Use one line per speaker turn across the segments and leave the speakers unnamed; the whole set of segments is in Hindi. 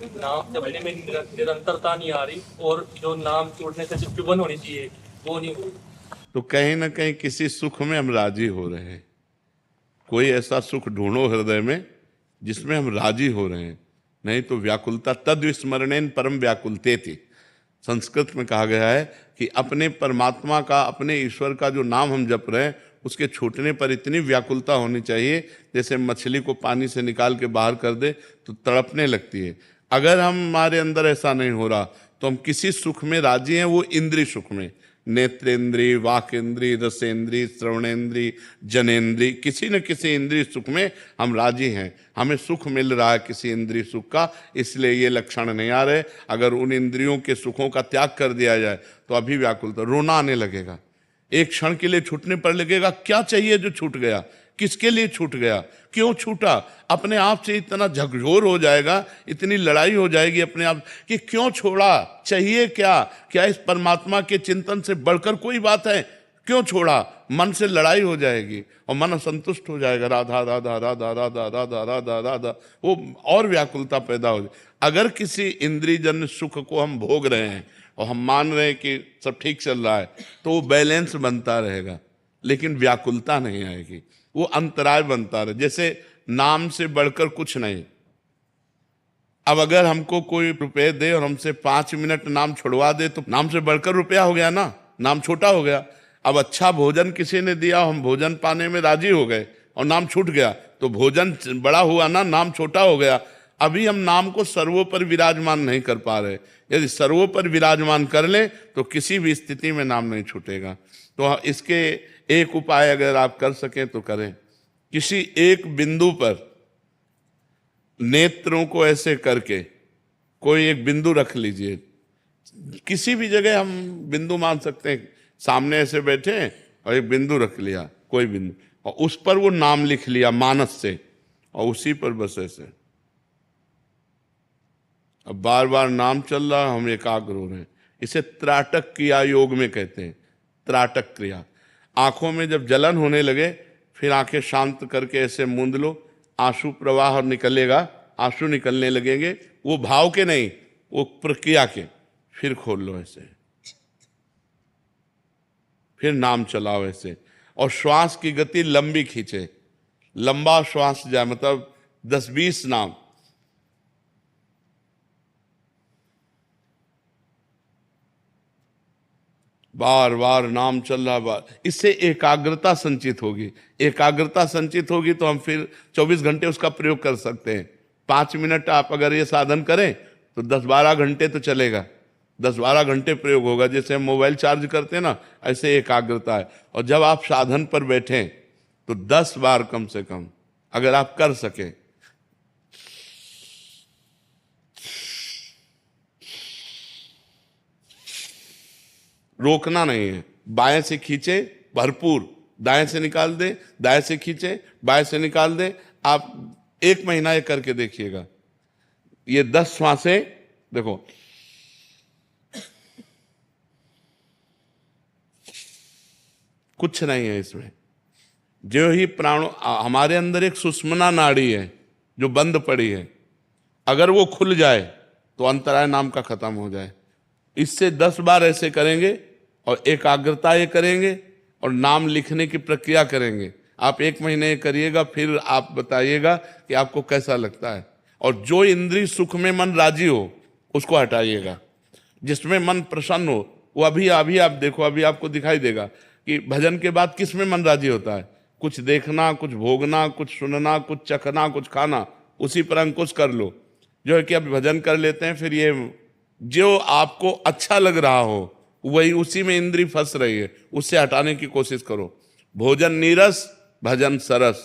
नाम जपने में निरंतरता नहीं आ रही, और जो नाम छोड़ने से जो चुभन होनी चाहिए वो नहीं हो रही।
तो कहीं ना कहीं किसी सुख में हम राजी हो रहे हैं। कोई ऐसा सुख ढूंढो हृदय में जिसमें हम राजी हो रहे हैं, नहीं तो व्याकुलता तद विस्मरणेन परम व्याकुलते थी। संस्कृत में कहा गया है कि अपने परमात्मा का, अपने ईश्वर का जो नाम हम जप रहे हैं उसके छूटने पर इतनी व्याकुलता होनी चाहिए जैसे मछली को पानी से निकाल के बाहर कर दे तो तड़पने लगती है। अगर हमारे अंदर ऐसा नहीं हो रहा तो हम किसी सुख में राजी हैं, वो इंद्रिय सुख में, नेत्रेंद्री, वाकेंद्री, रसेंद्री, श्रवणेंद्री, जनेंद्री, किसी न किसी इंद्रिय सुख में हम राजी हैं। हमें सुख मिल रहा है किसी इंद्रिय सुख का, इसलिए ये लक्षण नहीं आ रहे। अगर उन इंद्रियों के सुखों का त्याग कर दिया जाए तो अभी व्याकुलता, रोना आने लगेगा। एक क्षण के लिए छूटने पर लगेगा क्या चाहिए जो छूट गया, किसके लिए छूट गया, क्यों छूटा। अपने आप से इतना झकझोर हो जाएगा, इतनी लड़ाई हो जाएगी अपने आप कि क्यों छोड़ा, चाहिए क्या, क्या इस परमात्मा के चिंतन से बढ़कर कोई बात है, क्यों छोड़ा। मन से लड़ाई हो जाएगी और मन असंतुष्ट हो जाएगा, राधा राधा राधा राधा राधा राधा राधा, वो और व्याकुलता पैदा हो जाए। अगर किसी इंद्रियजन्य सुख को हम भोग रहे हैं और हम मान रहे हैं कि सब ठीक चल रहा है तो वो बैलेंस बनता रहेगा, लेकिन व्याकुलता नहीं आएगी, वो अंतराय बनता रहे। जैसे नाम से बढ़कर कुछ नहीं। अब अगर हमको कोई रुपए दे और हमसे 5 मिनट नाम छुड़वा दे तो नाम से बढ़कर रुपया हो गया ना, नाम छोटा हो गया। अब अच्छा भोजन किसी ने दिया, हम भोजन पाने में राजी हो गए और नाम छूट गया तो भोजन बड़ा हुआ ना, नाम छोटा हो गया। अभी हम नाम को सर्वोपर विराजमान नहीं कर पा रहे। यदि सर्वोपर विराजमान कर ले तो किसी भी स्थिति में नाम नहीं छूटेगा। तो इसके एक उपाय अगर आप कर सकें तो करें। किसी एक बिंदु पर नेत्रों को ऐसे करके कोई एक बिंदु रख लीजिए, किसी भी जगह हम बिंदु मान सकते हैं। सामने ऐसे बैठे और एक बिंदु रख लिया, कोई बिंदु, और उस पर वो नाम लिख लिया मानस से, और उसी पर बस ऐसे। अब बार बार नाम चल रहा, हम एकाग्र हो रहे हैं। इसे त्राटक क्रिया योग में कहते हैं, त्राटक क्रिया। आंखों में जब जलन होने लगे फिर आंखें शांत करके ऐसे मूंद लो, आंसू प्रवाह निकलेगा, आंसू निकलने लगेंगे, वो भाव के नहीं, वो प्रक्रिया के। फिर खोल लो ऐसे, फिर नाम चलाओ ऐसे, और श्वास की गति लंबी खींचे, लंबा श्वास जाए, मतलब 10-20 नाम। बार बार नाम चल रहा बार, इससे एकाग्रता संचित होगी। एकाग्रता संचित होगी तो हम फिर 24 घंटे उसका प्रयोग कर सकते हैं। 5 मिनट आप अगर ये साधन करें तो 10-12 घंटे तो चलेगा, 10-12 घंटे प्रयोग होगा। जैसे हम मोबाइल चार्ज करते हैं ना, ऐसे एकाग्रता है। और जब आप साधन पर बैठें तो 10 बार कम से कम अगर आप कर सके, रोकना नहीं है। बाएं से खींचे भरपूर, दाएं से निकाल दे, दाएं से खींचे, बाएं से निकाल दे। आप 1 महीना ये करके देखिएगा। ये 10 श्वासें देखो, कुछ नहीं है इसमें। जो ही प्राण, हमारे अंदर एक सुषुम्ना नाड़ी है जो बंद पड़ी है, अगर वो खुल जाए तो अंतराय नाम का खत्म हो जाए। इससे 10 बार ऐसे करेंगे और एकाग्रता ये करेंगे और नाम लिखने की प्रक्रिया करेंगे। आप 1 महीने करिएगा, फिर आप बताइएगा कि आपको कैसा लगता है। और जो इंद्रिय सुख में मन राजी हो उसको हटाइएगा, जिसमें मन प्रसन्न हो वो अभी आप देखो, अभी आपको दिखाई देगा कि भजन के बाद किस में मन राजी होता है। कुछ देखना, कुछ भोगना, कुछ सुनना, कुछ चखना, कुछ खाना, उसी पर अंकुश कर लो। जो है कि अब भजन कर लेते हैं, फिर ये जो आपको अच्छा लग रहा हो वही, उसी में इंद्री फंस रही है, उससे हटाने की कोशिश करो। भोजन नीरस, भजन सरस,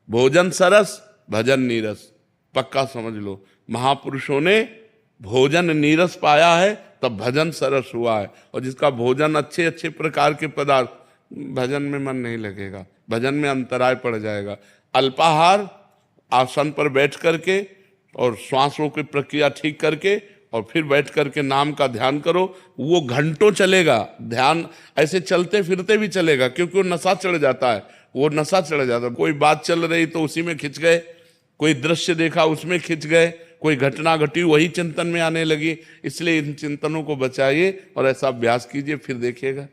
भोजन सरस, भजन नीरस, पक्का समझ लो। महापुरुषों ने भोजन नीरस पाया है तब भजन सरस हुआ है। और जिसका भोजन अच्छे अच्छे प्रकार के पदार्थ, भजन में मन नहीं लगेगा, भजन में अंतराय पड़ जाएगा। अल्पाहार, आसन पर बैठ करके और श्वासों की प्रक्रिया ठीक करके और फिर बैठ करके नाम का ध्यान करो। वो घंटों चलेगा ध्यान, ऐसे चलते फिरते भी चलेगा, क्योंकि वो नशा चढ़ जाता है, वो नशा चढ़ जाता है। कोई बात चल रही तो उसी में खिंच गए, कोई दृश्य देखा उसमें खिंच गए, कोई घटना घटी वही चिंतन में आने लगी, इसलिए इन चिंतनों को बचाइए और ऐसा अभ्यास कीजिए, फिर देखिएगा